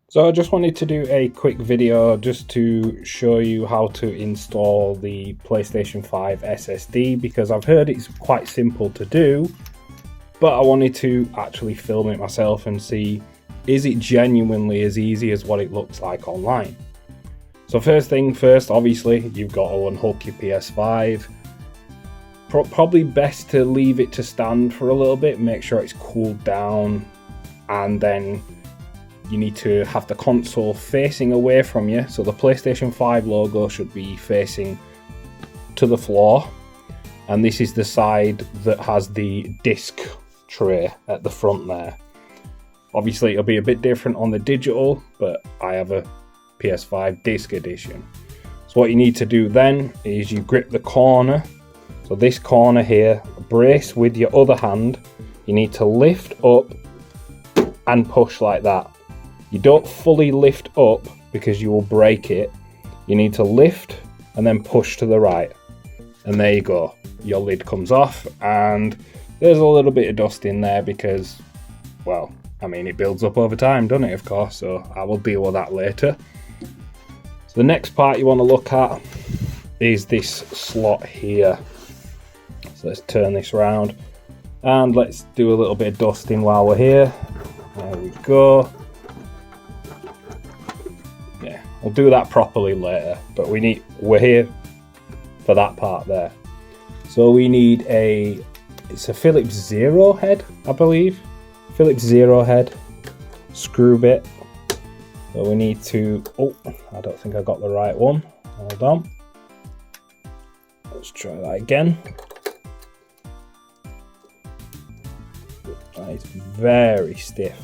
So I just wanted to do a quick video just to show you how to install the PlayStation 5 SSD, because I've heard it's quite simple to do, but I wanted to actually film it myself and see, is it genuinely as easy as what it looks like online? So first thing first, obviously you've got to unhook your PS5. Probably best to leave it to stand for a little bit, make sure it's cooled down, and then you need to have the console facing away from you. So the PlayStation 5 logo should be facing to the floor, and this is the side that has the disc tray at the front there. Obviously it'll be a bit different on the digital, but I have a PS5 disc edition. So what you need to do then is you grip the corner, so this corner here, brace with your other hand, you need to lift up and push like that. You don't fully lift up because you will break it. You need to lift and then push to the right. And there you go. Your lid comes off, and there's a little bit of dust in there because, well, I mean, it builds up over time, doesn't it, of course? So I will deal with that later. So the next part you want to look at is this slot here. So let's turn this around and let's do a little bit of dusting while we're here. There we go. Yeah, we'll do that properly later, but we're here for that part there. So we need it's a Philips Zero head, I believe. Philips Zero head screw bit. So we need to, oh, I don't think I got the right one. Hold on. Let's try that again. That is very stiff.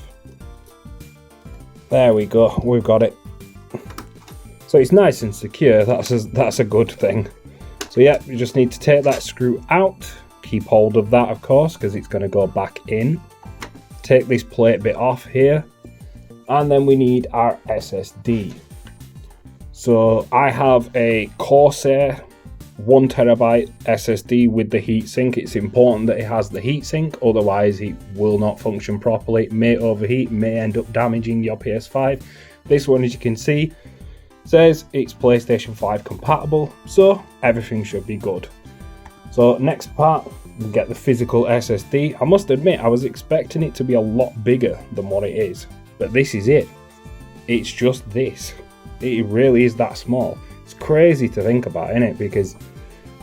There we go, we've got it. So it's nice and secure, that's a good thing. So yeah, you just need to take that screw out, keep hold of that of course, because it's going to go back in. Take this plate bit off here, and then we need our SSD. So I have a Corsair 1TB SSD with the heatsink. It's important that it has the heatsink, otherwise it will not function properly. It may overheat, may end up damaging your PS5. This one, as you can see, says it's PlayStation 5 compatible, so everything should be good. So next part, we get the physical SSD. I must admit, I was expecting it to be a lot bigger than what it is, but this is it. It's just this. It really is that small. It's crazy to think about, isn't it? Because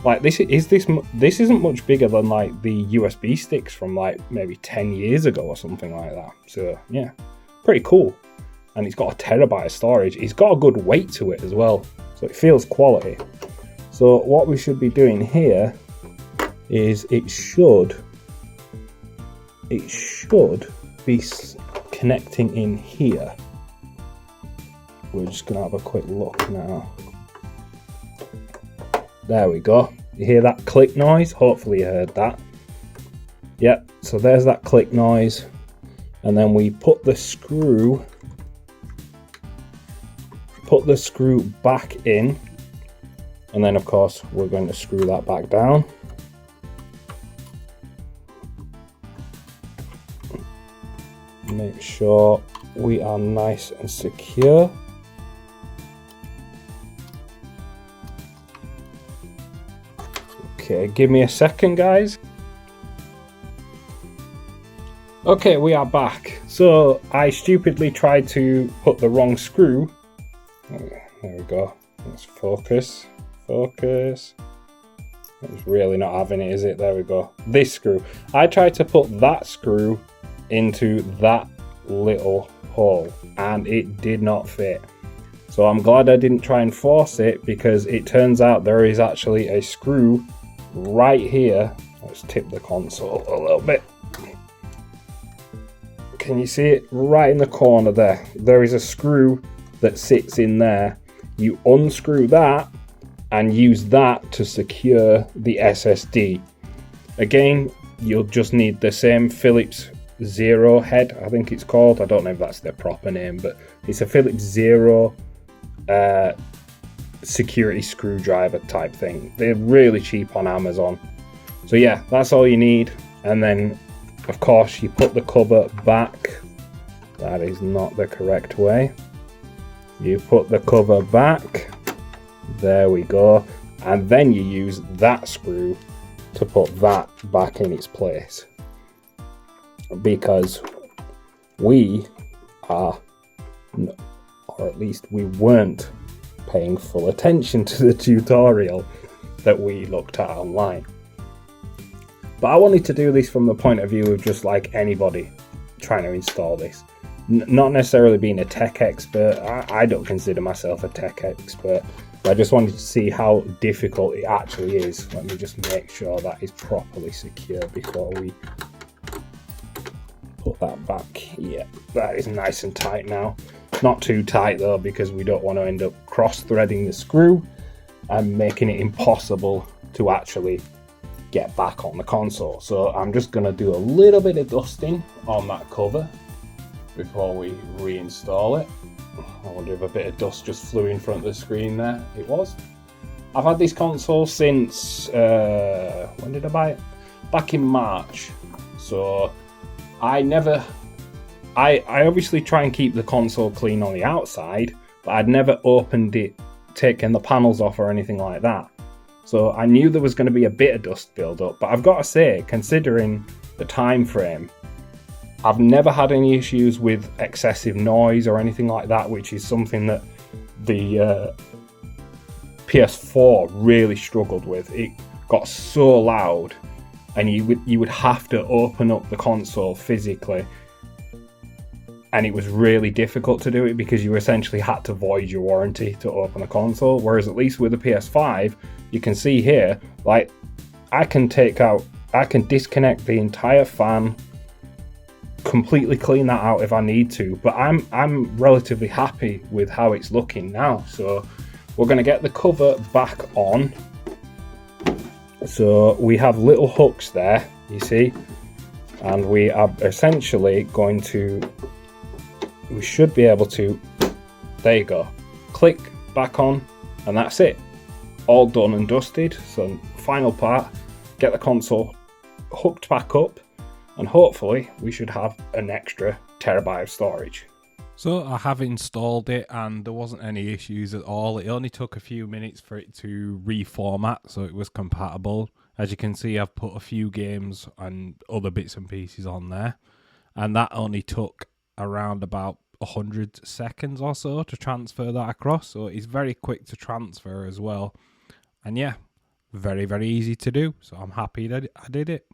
like this isn't much bigger than like the USB sticks from like maybe 10 years ago or something like that. So yeah, pretty cool. And it's got a terabyte of storage. It's got a good weight to it as well, so it feels quality. So what we should be doing here is it should be connecting in here. We're just gonna have a quick look now. There we go. You hear that click noise? Hopefully you heard that. Yep, so there's that click noise. And then we put the screw back in, and then of course we're going to screw that back down. Make sure we are nice and secure. Okay, give me a second, guys. Okay, we are back. So I stupidly tried to put the wrong screw. There we go. Let's focus. Focus. It's really not having it, is it? There we go. This screw. I tried to put that screw into that little hole, and it did not fit. So I'm glad I didn't try and force it, because it turns out there is actually a screw right here. Let's tip the console a little bit. Can you see it? Right in the corner there. There is a screw that sits in there. You unscrew that and use that to secure the SSD. Again, you'll just need the same Philips Zero head, I think it's called. I don't know if that's their proper name, but it's a Philips Zero security screwdriver type thing. They're really cheap on Amazon. So yeah, that's all you need. And then of course you put the cover back. That is not the correct way. You put the cover back. There we go. And then you use that screw to put that back in its place. Because we are, or at least we weren't, paying full attention to the tutorial that we looked at online. But I wanted to do this from the point of view of just like anybody trying to install this. Not necessarily being a tech expert. I don't consider myself a tech expert. But I just wanted to see how difficult it actually is. Let me just make sure that is properly secure before we put that back. Yeah, that is nice and tight now. Not too tight though, because we don't want to end up cross-threading the screw and making it impossible to actually get back on the console. So I'm just going to do a little bit of dusting on that cover before we reinstall it. I wonder if a bit of dust just flew in front of the screen there. It was. I've had this console since, when did I buy it? Back in March. So I obviously try and keep the console clean on the outside, but I'd never opened it, taken the panels off or anything like that. So I knew there was going to be a bit of dust build up, but I've got to say, considering the time frame, I've never had any issues with excessive noise or anything like that, which is something that the PS4 really struggled with. It got so loud, and you would have to open up the console physically, and it was really difficult to do it because you essentially had to void your warranty to open the console. Whereas at least with the PS5, you can see here, like I can disconnect the entire fan, completely clean that out if I need to, but I'm relatively happy with how it's looking now. So we're going to get the cover back on. So we have little hooks there, you see, and we are essentially going to, we should be able to, there you go, click back on, and that's it, all done and dusted. So final part, get the console hooked back up, and hopefully we should have an extra terabyte of storage. So I have installed it and there wasn't any issues at all. It only took a few minutes for it to reformat so it was compatible. As you can see, I've put a few games and other bits and pieces on there, and that only took around about 100 seconds or so to transfer that across. So it's very quick to transfer as well, and yeah, very easy to do. So I'm happy that I did it.